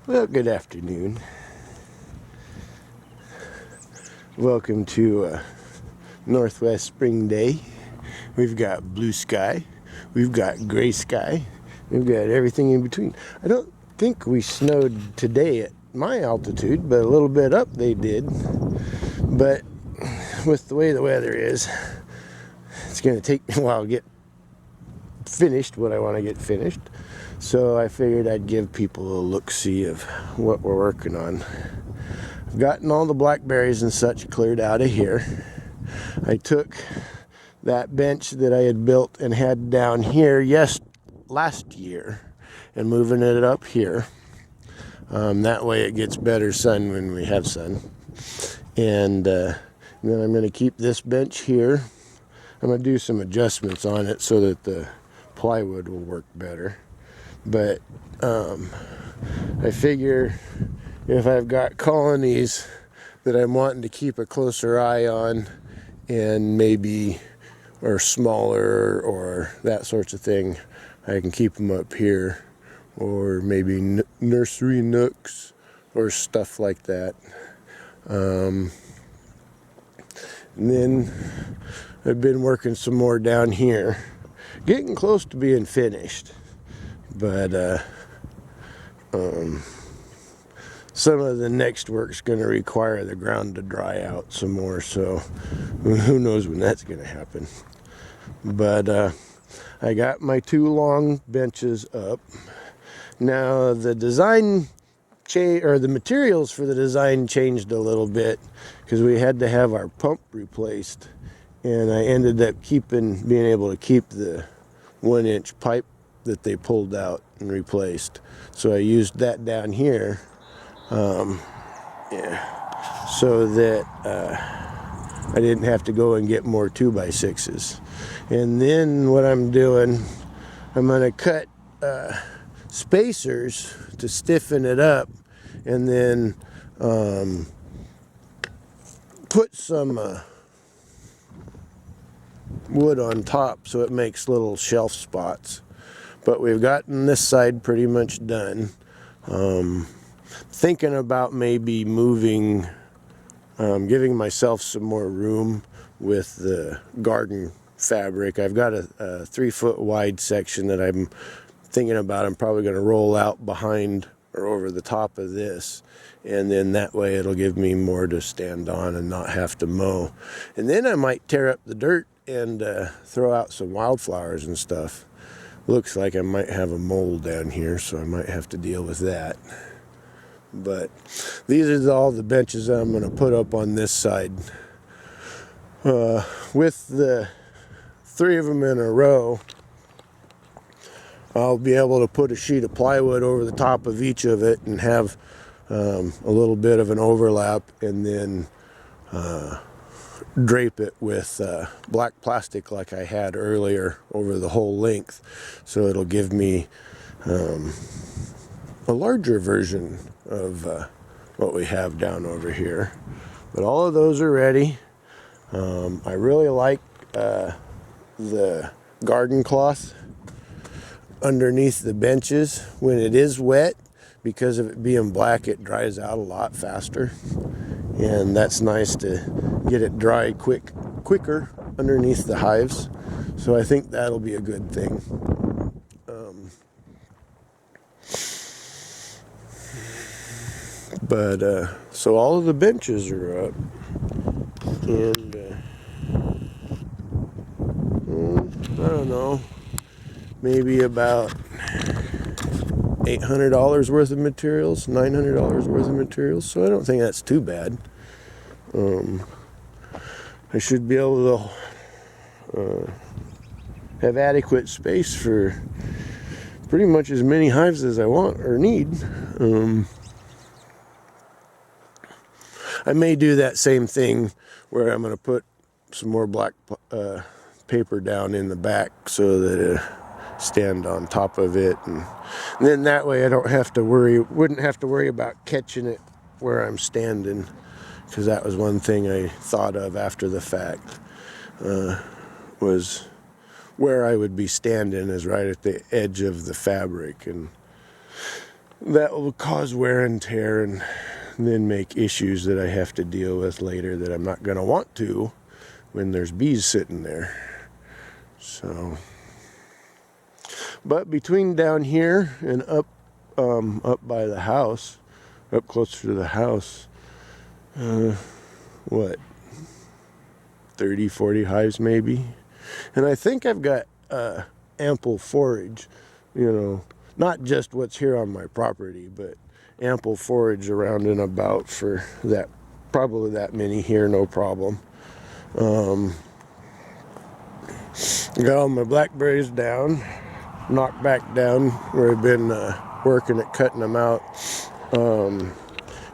Well, good afternoon. Welcome to Northwest Spring Day. We've got blue sky, we've got gray sky, we've got everything in between. I don't think we snowed today at my altitude, but a little bit up they did. But with the way the weather is, it's going to take me a while to get finished what I want to get finished. So I figured I'd give people a look-see of what we're working on. I've gotten all the blackberries and such cleared out of here. I took that bench that I had built and had down here last year and moving it up here. That way it gets better sun when we have sun. And then I'm going to keep this bench here. I'm going to do some adjustments on it so that the plywood will work better. But I figure if I've got colonies that I'm wanting to keep a closer eye on and maybe are smaller or that sorts of thing, I can keep them up here, or maybe nursery nooks or stuff like that. And then I've been working some more down here, getting close to being finished. But some of the next work's going to require the ground to dry out some more, so who knows when that's going to happen. But I got my two long benches up. Now the design or the materials for the design changed a little bit because we had to have our pump replaced, and I ended up being able to keep the 1-inch pipe that they pulled out and replaced. So I used that down here, so that I didn't have to go and get more 2x6s. And then what I'm doing, I'm going to cut spacers to stiffen it up, and then put some wood on top so it makes little shelf spots. But we've gotten this side pretty much done. Thinking about maybe moving, giving myself some more room with the garden fabric. I've got a 3-foot wide section that I'm thinking about. I'm probably going to roll out behind or over the top of this, and then that way it'll give me more to stand on and not have to mow. And then I might tear up the dirt and throw out some wildflowers and stuff. Looks like I might have a mole down here, so I might have to deal with that. But these are all the benches I'm going to put up on this side. With the 3 of them in a row, I'll be able to put a sheet of plywood over the top of each of it and have a little bit of an overlap, and then drape it with black plastic like I had earlier over the whole length, so it'll give me a larger version of what we have down over here. But all of those are ready. I really like the garden cloth underneath the benches. When it is wet, because of it being black, it dries out a lot faster, and that's nice to get it dry quicker underneath the hives. So I think that'll be a good thing. So all of the benches are up, and I don't know, maybe about $800 worth of materials, $900 worth of materials, so I don't think that's too bad. I should be able to have adequate space for pretty much as many hives as I want or need. I may do that same thing where I'm going to put some more black paper down in the back so that it stand on top of it, and then that way I wouldn't have to worry about catching it where I'm standing, because that was one thing I thought of after the fact, was where I would be standing is right at the edge of the fabric, and that will cause wear and tear and then make issues that I have to deal with later that I'm not going to want to when there's bees sitting there. So, but between down here and up by the house, up closer to the house, what, 30, 40 hives maybe? And I think I've got ample forage, you know, not just what's here on my property, but ample forage around and about for that, probably that many here, no problem. Got all my blackberries down, knocked back down where I've been working at cutting them out.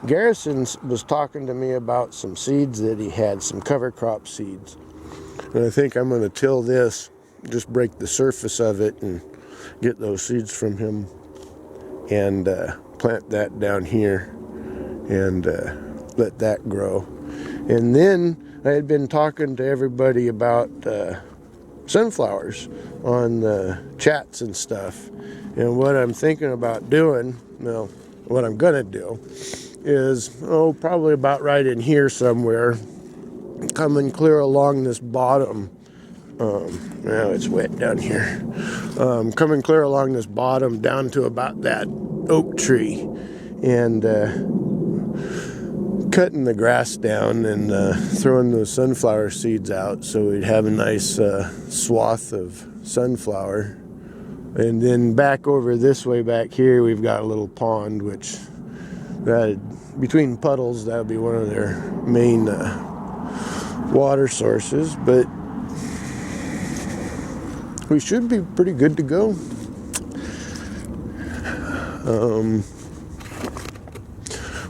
Garrison was talking to me about some seeds that he had, some cover crop seeds. And I think I'm going to till this, just break the surface of it and get those seeds from him and plant that down here and let that grow. And then I had been talking to everybody about sunflowers on the chats and stuff. And what I'm thinking about doing, well, what I'm going to do is, probably about right in here somewhere, coming clear along this bottom. Now it's wet down here. Coming clear along this bottom down to about that oak tree and cutting the grass down and throwing those sunflower seeds out so we'd have a nice swath of sunflower. And then back over this way back here we've got a little pond, which between puddles that would be one of their main water sources, but we should be pretty good to go.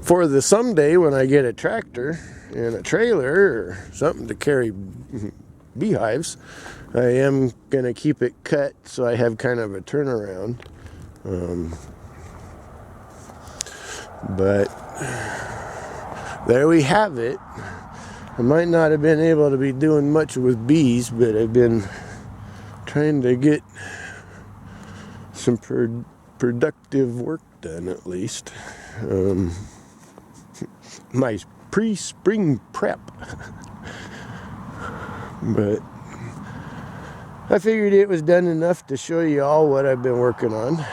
For the someday when I get a tractor and a trailer or something to carry beehives, I am going to keep it cut so I have kind of a turnaround. But there we have it. I might not have been able to be doing much with bees, but I've been trying to get some productive work done at least. My pre-spring prep. But I figured it was done enough to show you all what I've been working on.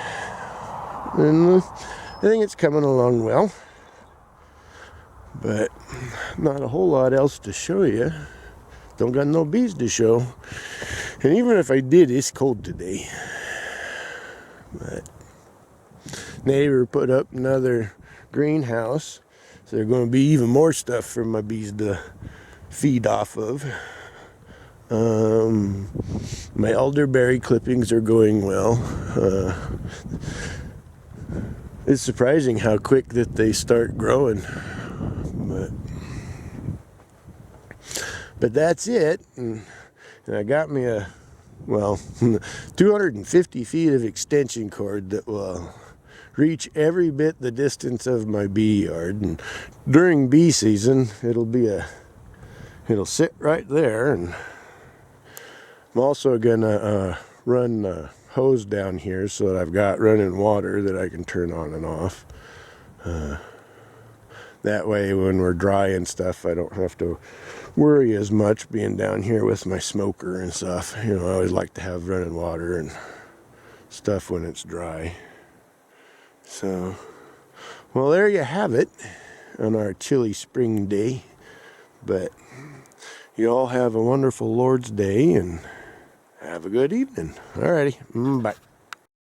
And I think it's coming along well. But not a whole lot else to show you. Don't got no bees to show. And even if I did, it's cold today. But neighbor put up another greenhouse. So there's going to be even more stuff for my bees to feed off of. My elderberry clippings are going well. It's surprising how quick that they start growing. But that's it. And I got me 250 feet of extension cord that will reach every bit the distance of my bee yard. And during bee season, it'll sit right there. And I'm also gonna run a hose down here so that I've got running water that I can turn on and off. That way when we're dry and stuff, I don't have to worry as much being down here with my smoker and stuff. You know, I always like to have running water and stuff when it's dry. So, well, there you have it on our chilly spring day. But you all have a wonderful Lord's Day and have a good evening. Alrighty, bye.